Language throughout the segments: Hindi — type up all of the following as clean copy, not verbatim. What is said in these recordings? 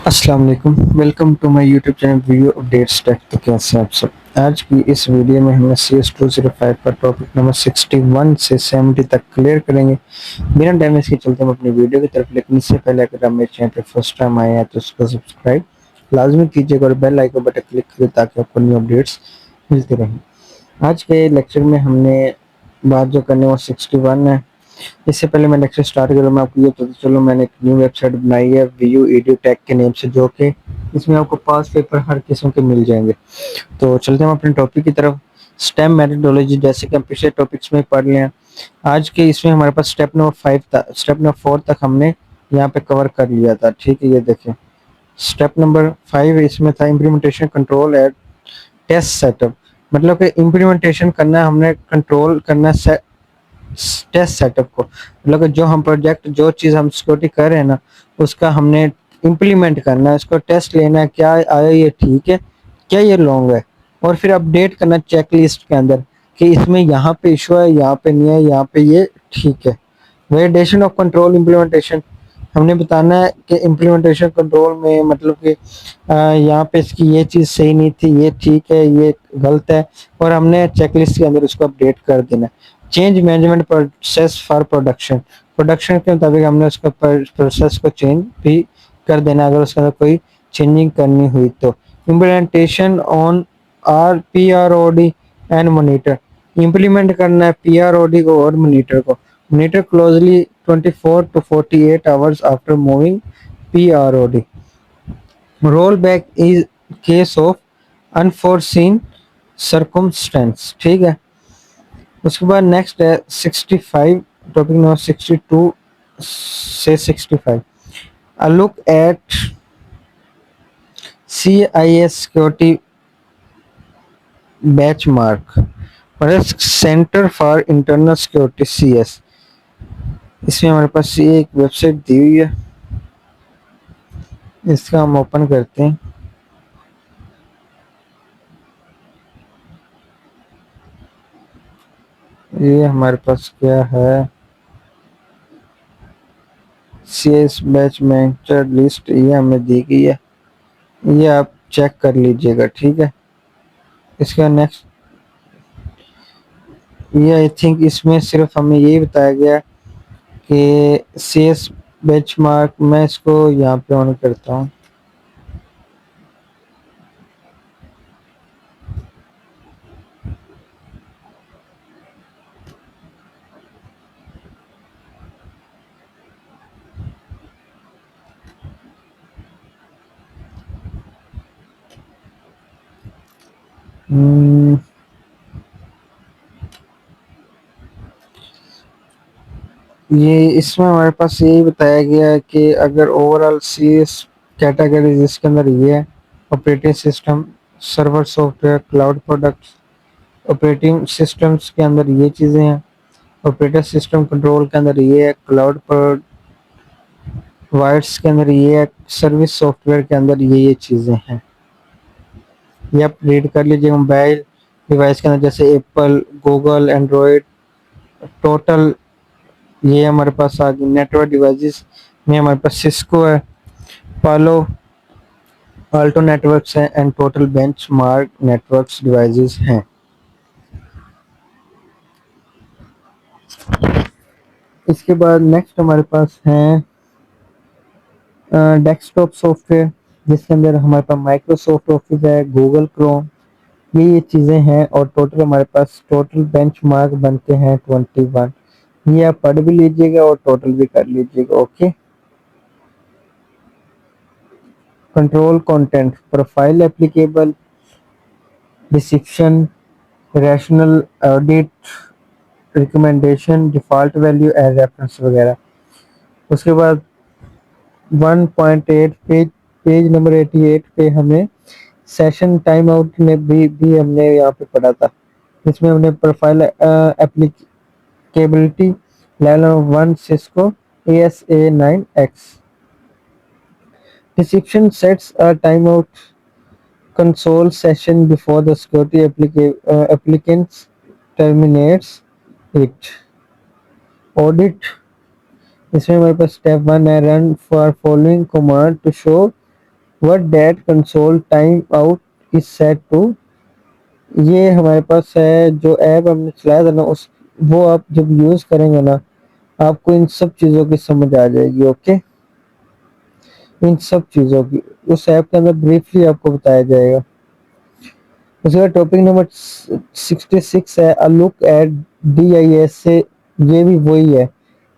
अस्सलाम वालेकुम, welcome to my YouTube channel video updates tech. तो कैसे हैं आप सब। आज की इस वीडियो में हम CS205 का टॉपिक नंबर 61 से 70 तक क्लियर करेंगे। बिना टाइम वेस्ट के चलते हम अपनी वीडियो की तरफ, लेकिन इससे पहले अगर आप मेरे चैनल पर फर्स्ट टाइम आए हैं तो उसको सब्सक्राइब लाजमी कीजिएगा और बेल आइकन बटन क्लिक करिए ताकि आपको न्यू अपडेट्स मिलती रहें। आज के लेक्चर में हमने बात जो करने वो 61 है। इससे पहले मैं लेक्चर स्टार्ट करूँ मैं आपको ये तो चलो मैंने एक न्यू वेबसाइट बनाई है व्यू एडू टेक के नेम से, जो कि इसमें आपको पास पेपर हर किस्म के मिल जाएंगे। तो चलते हैं हम अपने टॉपिक की तरफ। स्टेम मेथडोलॉजी, जैसे कि हम पिछले टॉपिक्स में पढ़ लिया, आज के इसमें हमारे पास स्टेप नंबर 5 था, स्टेप नंबर 4 तक हमने यहाँ पे कवर कर लिया था। ठीक है, ये देखें स्टेप नंबर 5 इसमें था implementation control at test setup. मतलब कि इम्प्लीमेंटेशन करना है, हमने कंट्रोल करना टेस्ट सेटअप को। मतलब जो हम प्रोजेक्ट जो चीज़ हम सिक्योरिटी कर रहे हैं ना, उसका हमने इम्प्लीमेंट करना है, उसको टेस्ट लेना है, क्या आया ये ठीक है, क्या ये लॉन्ग है, और फिर अपडेट करना चेक लिस्ट के अंदर कि इसमें यहाँ पे इशू है, यहाँ पे नहीं है, यहाँ पे ये ठीक है। वैलिडेशन ऑफ कंट्रोल इम्प्लीमेंटेशन, हमने बताना है कि इम्प्लीमेंटेशन कंट्रोल में मतलब कि यहाँ पे इसकी ये चीज़ सही नहीं थी, ये ठीक है, ये गलत है, और हमने चेकलिस्ट के अंदर उसको अपडेट कर देना है। Change management process for production, production के मुताबिक हमने उसका प्रोसेस को चेंज भी कर देना अगर उसके अंदर कोई चेंजिंग करनी हुई तो। Implementation on PROD and monitor, implement करना है PROD को और मोनीटर को। Monitor closely 24 to 48 hours after moving PROD। Roll back is case of unforeseen circumstance. ठीक है, उसके बाद नेक्स्ट है 65, टॉपिक नंबर 62 से 65। A look at CIS security benchmark, risk centre for internal security CS। इसमें हमारे पास ये एक वेबसाइट दी हुई है, इसका हम ओपन करते हैं। ये हमारे पास क्या है, CS बैच मैनेजर लिस्ट, ये हमें दी गई है, ये आप चेक कर लीजिएगा। ठीक है, इसका नेक्स्ट ये आई थिंक इसमें सिर्फ हमें यही बताया गया कि CS बेंचमार्क, मैं इसको यहाँ पे ऑन करता हूँ। ये इसमें हमारे पास यही बताया गया है कि अगर ओवरऑल CS कैटेगरी जिसके अंदर ये है operating system, server software, cloud products, operating systems के अंदर ये चीज़ें हैं, ऑपरेटिंग सिस्टम कंट्रोल के अंदर ये है, क्लाउड प्रोवाइडर्स के अंदर ये है, सर्विस सॉफ्टवेयर के अंदर ये चीज़ें हैं। ये आप रीड कर लीजिए। मोबाइल डिवाइस के अंदर जैसे एप्पल, गूगल, एंड्रॉयड, टोटल, ये हमारे पास आ गई। नेटवर्क डिवाइसेस में हमारे पास सिस्को है, पालो आल्टो नेटवर्क्स हैं, and total benchmark networks devices हैं। इसके बाद नेक्स्ट हमारे पास हैं डेस्कटॉप सॉफ्टवेयर, जिसके अंदर हमारे पास माइक्रोसॉफ्ट ऑफिस है, गूगल क्रोम, ये चीज़ें हैं। और टोटल हमारे पास टोटल बेंचमार्क बनते हैं 21। ये आप पढ़ भी लीजिएगा और टोटल भी कर लीजिएगा। Okay, control content, profile applicable, description, rational audit, recommendation, default value as reference वगैरह। उसके बाद 1.8 पेज नंबर 88 पे हमें सेशन टाइम आउट में भी हमने यहाँ पे पढ़ा था। इसमें हमने profile applicability level 1 Cisco ASA9X। Description sets a timeout console session before the security applicants terminates it. Audit, इसमें हमारे पास स्टेप 1 है, run for following command to show what that console time out is set to. ये हमारे पास है जो ऐप हमने चलाया था ना, उस वो आप जब यूज करेंगे ना, आपको इन सब चीजों की समझ आ जाएगी। ओके, इन सब चीजों की उस ऐप के अंदर ब्रीफली आपको बताया जाएगा। उसके बाद टॉपिक नंबर 66 है अ लुक एट DIS से। ये भी वही है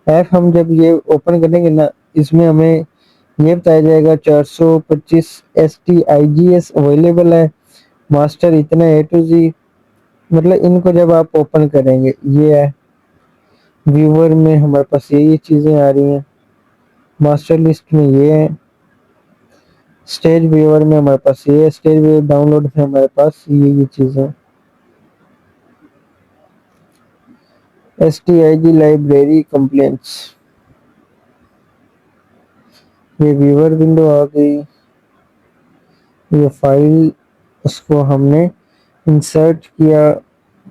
ऐप। हम जब ये ओपन करेंगे ना, इसमें हमें ये बताया जाएगा 425 STIGS अवेलेबल है, मास्टर इतना A to Z। मतलब इनको जब आप ओपन करेंगे, ये है व्यूअर में हमारे पास ये चीजें आ रही हैं, मास्टर लिस्ट में ये है, स्टेज व्यूअर में हमारे पास ये है, स्टेज व्यूअर डाउनलोड में हमारे पास ये चीजें। STIG लाइब्रेरी कंप्लेंट्स, ये व्यूअर विंडो आ गई। ये फाइल उसको हमने इंसर्ट किया,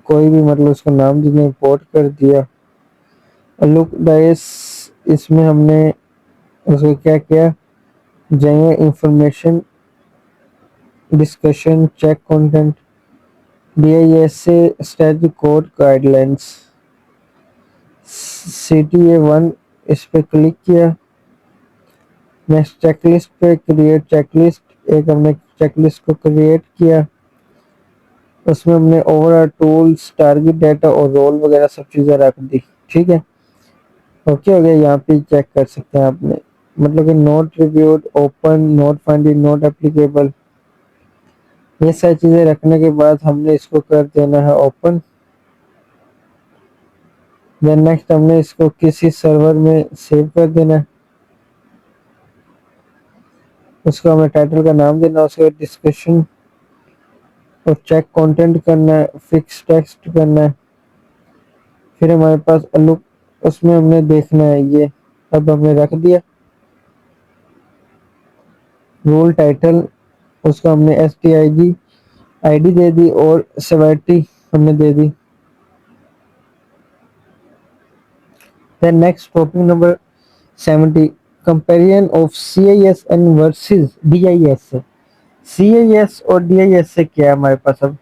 कोई भी मतलब उसको नाम देने इंपोर्ट कर दिया। लुक डाइस, इसमें हमने उसको क्या किया, general information, discussion, check content, DIS से स्टैटिक कोड गाइडलाइंस, CTA1 इस पे क्लिक किया। नेक्स्ट चेकलिस्ट पे क्रिएट चेकलिस्ट, एक हमने चेकलिस्ट को क्रिएट किया, उसमें हमने ओवरऑल टूल्स, टारगेट डाटा और रोल वगैरह सब चीज़ें रख दी। ठीक है, ओके हो गया। यहाँ पे चेक कर सकते हैं आपने, मतलब कि note reviewed, open, note फाइंडेड, note applicable, ये सारी चीज़ें रखने के बाद हमने इसको कर देना है ओपन। देन नेक्स्ट हमने इसको किसी सर्वर में सेव कर देना है, उसको हमें टाइटल का नाम देना है, उसके बाद डिस्कशन और चेक कंटेंट करना है, फिक्स टेक्स्ट करना है। फिर हमारे पास लुक, उसमें हमने देखना है ये, अब हमने रख दिया। रोल टाइटल, उसको हमने STIG ID दे दी और सेवेरिटी हमने दे दी। Then next topic number 70, comparison of CIS and versus DIS। CIS और DIS से क्या है हमारे पास, अब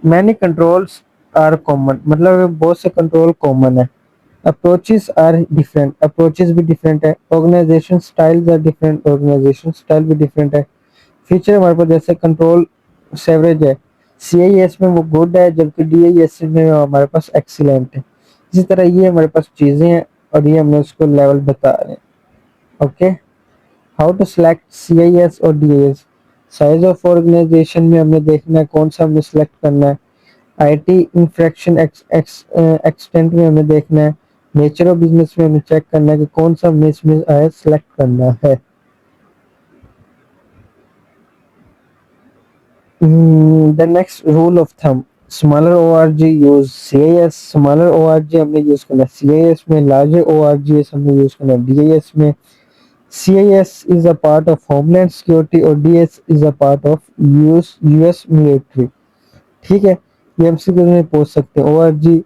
मैनी कंट्रोल्स आर कॉमन, मतलब बहुत से कंट्रोल कॉमन है। अप्रोचेस आर डिफरेंट, अप्रोचेस भी डिफरेंट है। Organisation styles are different, organisation style भी डिफरेंट है। फीचर हमारे पास जैसे कंट्रोल सेवरेज है, CIS में वो गुड है, जबकि DIS में हमारे पास एक्सीलेंट है। इसी तरह ये हमारे पास चीजें हैं और ये हमने उसको लेवल बता रहे हैं। Okay, how to select CIS और DIS। साइज ऑफ ऑर्गेनाइजेशन में हमें देखना है कौन सा हमें सेलेक्ट करना है। IT इंफ्रैक्शन एक्सटेंट में हमें देखना है। नेचर ऑफ बिजनेस में हमें चेक करना है कि कौन सा हमें इसमें सेलेक्ट करना है। The next rule of thumb, smaller ORG use CIS, smaller ORG हमने यूज करना है CIS में, लार्जर ORGs हमने यूज करना है DIS में। CIS is a part of Homeland Security और DS is a part of US military। ठीक है, ये MCQ में पूछ सकते हैं। ORG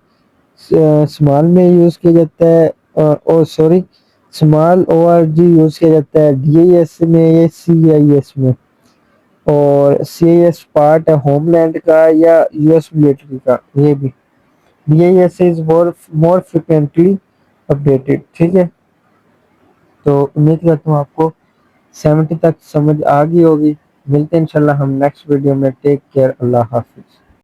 स्मॉल में यूज किया जाता है, और सॉरी, स्मॉल ORG यूज किया जाता है DIS में या CIS में, और CIS पार्ट है होमलैंड का या US मिलिट्री का। ये भी DIS is more frequently updated. ठीक है, तो उम्मीद करता हूँ आपको 70 तक समझ आ गई होगी। मिलते हैं इंशाल्लाह हम नेक्स्ट वीडियो में। टेक केयर, अल्लाह हाफिज।